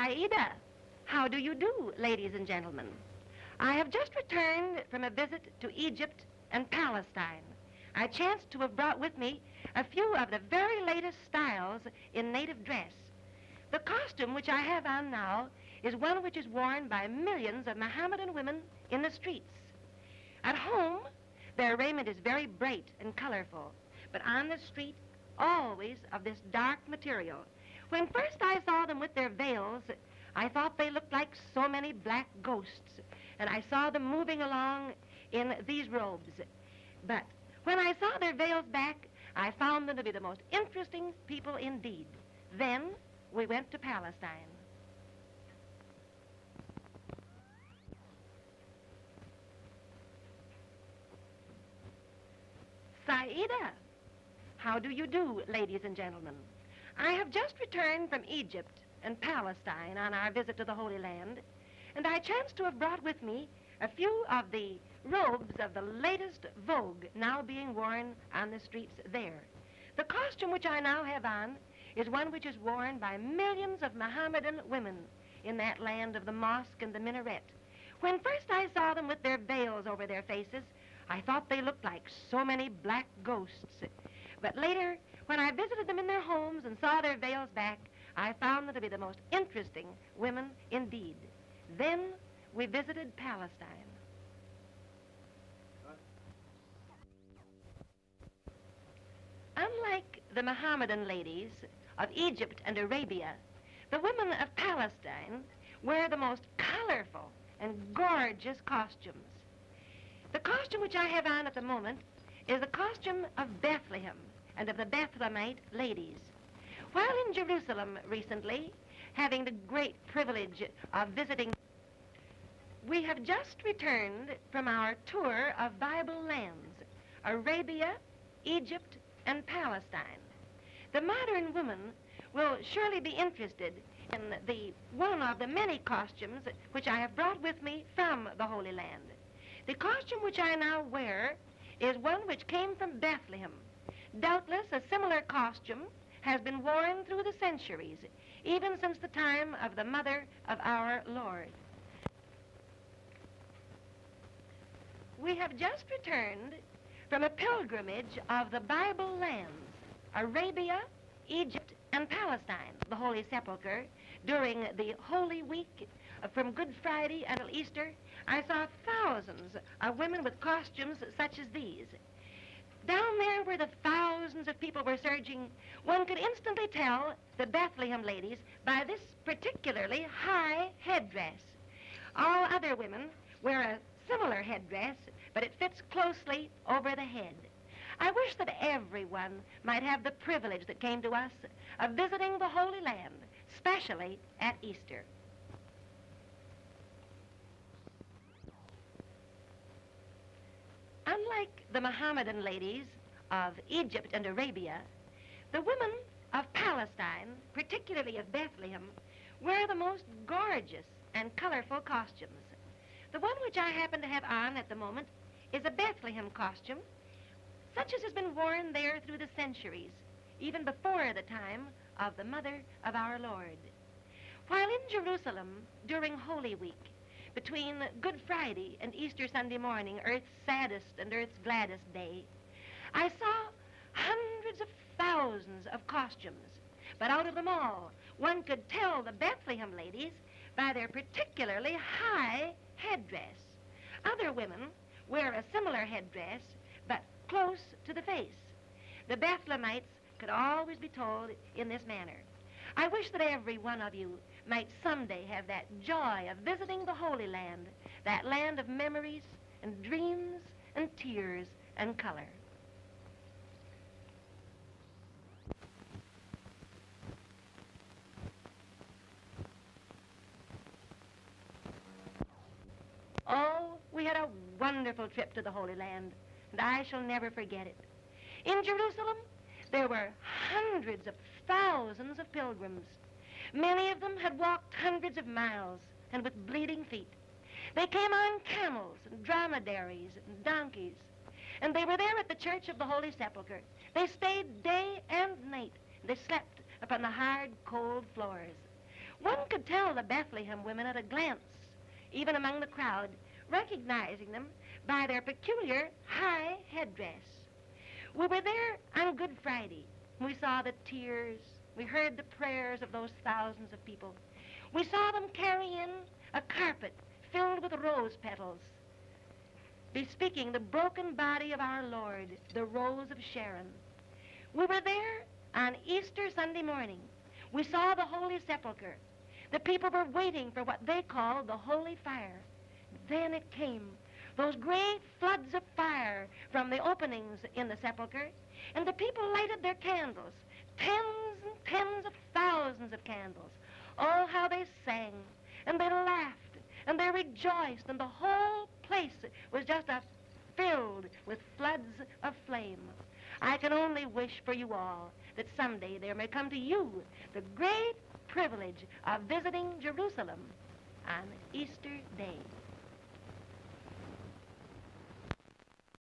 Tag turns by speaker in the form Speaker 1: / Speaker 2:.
Speaker 1: Saida, how do you do, ladies and gentlemen? I have just returned from a visit to Egypt and Palestine. I chanced to have brought with me a few of the very latest styles in native dress. The costume which I have on now is one which is worn by millions of Mohammedan women in the streets. At home, their raiment is very bright and colorful, but on the street, always of this dark material. When first I saw them with their veils, I thought they looked like so many black ghosts, and I saw them moving along in these robes. But when I saw their veils back, I found them to be the most interesting people indeed. Then we went to Palestine. Saida, how do you do, ladies and gentlemen? I have just returned from Egypt and Palestine on our visit to the Holy Land, and I chanced to have brought with me a few of the robes of the latest vogue now being worn on the streets there. The costume which I now have on is one which is worn by millions of Mohammedan women in that land of the mosque and the minaret. When first I saw them with their veils over their faces, I thought they looked like so many black ghosts. But later, when I visited them in their homes and saw their veils back, I found them to be the most interesting women indeed. Then we visited Palestine. Unlike the Mohammedan ladies of Egypt and Arabia, the women of Palestine wear the most colorful and gorgeous costumes. The costume which I have on at the moment is the costume of Bethlehem and of the Bethlehemite ladies. While in Jerusalem recently, having the great privilege of visiting, we have just returned from our tour of Bible lands, Arabia, Egypt, and Palestine. The modern woman will surely be interested in one of the many costumes which I have brought with me from the Holy Land. The costume which I now wear is one which came from Bethlehem. Doubtless a similar costume has been worn through the centuries, even since the time of the mother of our Lord. We have just returned from a pilgrimage of the Bible lands, Arabia, Egypt, and Palestine, the Holy Sepulchre. During the Holy Week, from Good Friday until Easter, I saw thousands of women with costumes such as these. Down there where the thousands of people were surging, one could instantly tell the Bethlehem ladies by this particularly high headdress. All other women wear a similar headdress, but it fits closely over the head. I wish that everyone might have the privilege that came to us of visiting the Holy Land, especially at Easter. Unlike the Mohammedan ladies of Egypt and Arabia, the women of Palestine, particularly of Bethlehem, wear the most gorgeous and colorful costumes. The one which I happen to have on at the moment is a Bethlehem costume, such as has been worn there through the centuries, even before the time of the mother of our Lord. While in Jerusalem during Holy Week, between Good Friday and Easter Sunday morning, Earth's saddest and Earth's gladdest day, I saw hundreds of thousands of costumes. But out of them all, one could tell the Bethlehem ladies by their particularly high headdress. Other women wear a similar headdress, but close to the face. The Bethlehemites could always be told in this manner. I wish that every one of you might someday have that joy of visiting the Holy Land, that land of memories and dreams and tears and color. Oh, we had a wonderful trip to the Holy Land, and I shall never forget it. In Jerusalem, there were hundreds of thousands of pilgrims. Many of them had walked hundreds of miles and with bleeding feet. They came on camels and dromedaries and donkeys, and they were there at the Church of the Holy Sepulchre. They stayed day and night. They slept upon the hard, cold floors. One could tell the Bethlehem women at a glance, even among the crowd, recognizing them by their peculiar high headdress. We were there on Good Friday. We saw the tears. We heard the prayers of those thousands of people. We saw them carry in a carpet filled with rose petals, bespeaking the broken body of our Lord, the Rose of Sharon. We were there on Easter Sunday morning. We saw the Holy Sepulchre. The people were waiting for what they called the Holy Fire. Then it came, those great floods of fire from the openings in the sepulchre, and the people lighted their candles, tens and tens of thousands of candles. Oh, how they sang, and they laughed, and they rejoiced, and the whole place was just filled with floods of flame. I can only wish for you all that someday there may come to you the great privilege of visiting Jerusalem on Easter Day.